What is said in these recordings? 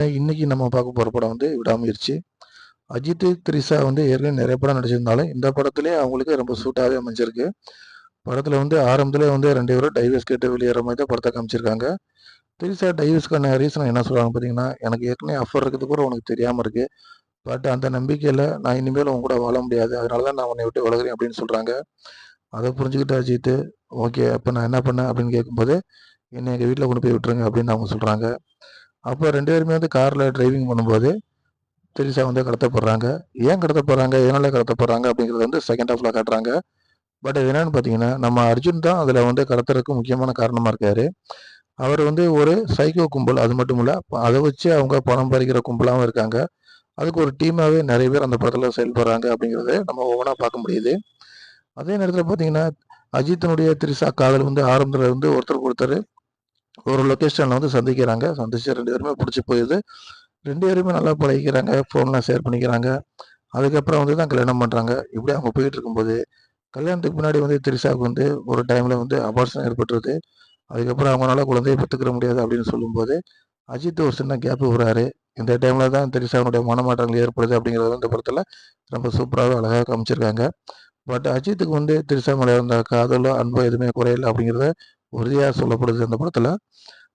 இன்னைக்கு நம்ம பார்க்க போற படம் வந்து விடாமுயற்சி. அஜித், திரிஷா வந்து ஏற்கனவே நிறைய படம் நடிச்சிருந்தாலும், இந்த படத்திலே அவங்களுக்கு ரொம்ப சூட்டாவே அமைஞ்சிருக்கு. படத்துல வந்து ஆரம்பத்திலே வந்து 2 பேரும் டைவர்ஸ் கேட்டு வெளியேற மாரி தான் படத்த காமிச்சிருக்காங்க. திரிஷா டைவர்ஸ்க்கான ரீசன் என்ன சொல்றாங்க பார்த்தீங்கன்னா, "எனக்கு ஏற்கனவே அஃபேர் இருக்கிறது கூட உனக்கு தெரியாம இருக்கு. பட் அந்த நம்பிக்கையில நான் இனிமேல் உன் கூட வாழ முடியாது. அதனால தான் நான் உன்னை விட்டு விலகுறேன்" அப்படின்னு சொல்றாங்க. அத புரிஞ்சுக்கிட்ட அஜித், "ஓகே. அப்ப நான் என்ன பண்ணேன்?" அப்படின்னு கேட்கும்போது, "என்னை எங்க வீட்ல கொண்டு போய் விட்டுருங்க" அப்படின்னு அவங்க சொல்றாங்க. அப்ப 2 பேருமே வந்து கார்ல டிரைவிங் பண்ணும்போது திரிஷா வந்து கடத்தப்படுறாங்க. ஏன் கடத்தப்படுறாங்க? எதனால கடத்தப்படுறாங்க? அப்படிங்கிறத வந்து செகண்ட் ஹாஃப்ல காட்டுறாங்க. பட் அது என்னன்னு பார்த்தீங்கன்னா, நம்ம அர்ஜுன் தான் அதில வந்து கடத்துறதுக்கு முக்கியமான காரணமா இருக்காரு. அவர் வந்து ஒரு சைக்கோ கும்பல். அது மட்டும் இல்ல, அத வச்சு அவங்க பணம் பறிக்கிற கும்பலாவும் இருக்காங்க. அதுக்கு ஒரு டீமாவே நெறைய பேர் அந்த படத்தில செயல்படுறாங்க அப்படிங்கிறத நம்ம ஒவ்வொன்னா பார்க்க முடியுது. அதே நேரத்தில பார்த்தீங்கன்னா, அஜித்தினுடைய திரிஷா காதல் வந்து ஆரம்பத்தில வந்து ஒருத்தருக்கு ஒருத்தர் ஒரு லொகேஷன்ல வந்து சந்திக்கிறாங்க. சந்திச்சு 2 பேருமே புடிச்சு போயிருது. 2 பேருமே நல்லா பழகிக்கிறாங்க. ஃபோன்லாம் ஷேர் பண்ணிக்கிறாங்க. அதுக்கப்புறம் வந்து தான் கல்யாணம் பண்றாங்க. இப்படி அவங்க போயிட்டு இருக்கும்போது, கல்யாணத்துக்கு முன்னாடி வந்து திரிஷாவுக்கு வந்து ஒரு டைம்ல வந்து அபார்ஷன் ஏற்பட்டுருது. அதுக்கப்புறம் அவங்கனால குழந்தைய பெத்துக்கிற முடியாது அப்படின்னு சொல்லும்போது, அஜித் ஒரு சின்ன கேப் விடுறாரு. இந்த டைம்ல தான் திரிஷாவினுடைய மனமாற்றங்கள் ஏற்படுது அப்படிங்கிறத வந்து இந்த படத்துல ரொம்ப சூப்பராவே அழகா காமிச்சிருக்காங்க. பட் அஜித்துக்கு வந்து திரிஷா மேல இருந்த காதலோ, அன்போ எதுவுமே குறையல அப்படிங்கிறத உறுதியா சொல்லப்படுது அந்த படத்துல.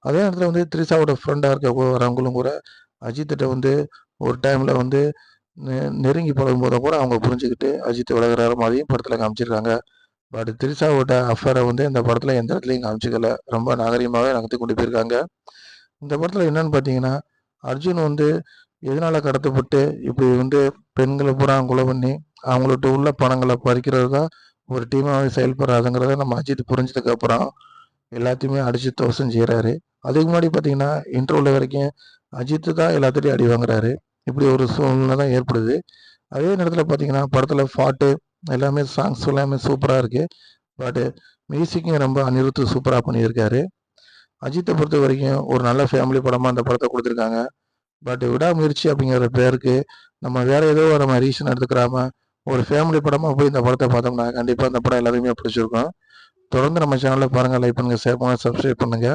அதே நேரத்துல வந்து திரிஷாவோட ஃப்ரெண்டா இருக்க வரவங்களும் கூட அஜித்திட்ட வந்து ஒரு டைம்ல வந்து நெ நெருங்கி பழகும்போது கூட அவங்க புரிஞ்சுகிட்டு அஜித் விலகுறாரு மாதிரியும் படத்துல காமிச்சிருக்காங்க. பட் திரிஷாவோட அஃபேர வந்து இந்த படத்துல எந்த இடத்துலயும் காமிச்சுக்கல. ரொம்ப நாகரீகமாவே நகர்த்தி கொண்டு போயிருக்காங்க. இந்த படத்துல என்னன்னு பார்த்தீங்கன்னா, அர்ஜுன் வந்து எதனால கடத்தப்பட்டு இப்படி வந்து பெண்கள பூரா கொலை பண்ணி, அவங்கள்ட்ட உள்ள பணங்கள பறிக்கிறது தான் ஒரு டீமாவே செயல்படுறாதுங்கிறத நம்ம அஜித் புரிஞ்சதுக்கு அப்புறம் எல்லாத்தையுமே அடிச்சு துவம்சம் செய்றாரு. அதுக்கு முன்னாடி பார்த்தீங்கன்னா, இன்ட்ரோல வரைக்கும் அஜித் தான் எல்லாத்துட்டயும் அடி வாங்குறாரு. இப்படி ஒரு சூழ்நிலை தான் ஏற்படுது. அதே நேரத்தில பார்த்தீங்கன்னா, படத்தில பாட்டு எல்லாமே சாங்ஸ் எல்லாமே சூப்பரா இருக்கு. பட் மியூசிக்கும் ரொம்ப அனிருத் சூப்பரா பண்ணியிருக்காரு. அஜித்த பொறுத்தவரைக்கும் ஒரு நல்ல ஃபேமிலி படமா அந்த படத்த குடுத்துருக்காங்க. பட் விடாமுயற்சி அப்படிங்கிற பேருக்கு நம்ம வேற ஏதோ நம்ம ரீசன் எடுத்துக்கிறாம, ஒரு ஃபேமிலி படமா போய் இந்த படத்த பார்த்தோம்னா, கண்டிப்பா இந்த படம் எல்லாருக்குமே பிடிச்சிருக்கும். தொடர்ந்து நம்ம சேனல பாருங்க, லைக் பண்ணுங்க, ஷேர் பண்ணுங்க, சப்ஸ்கிரைப் பண்ணுங்க.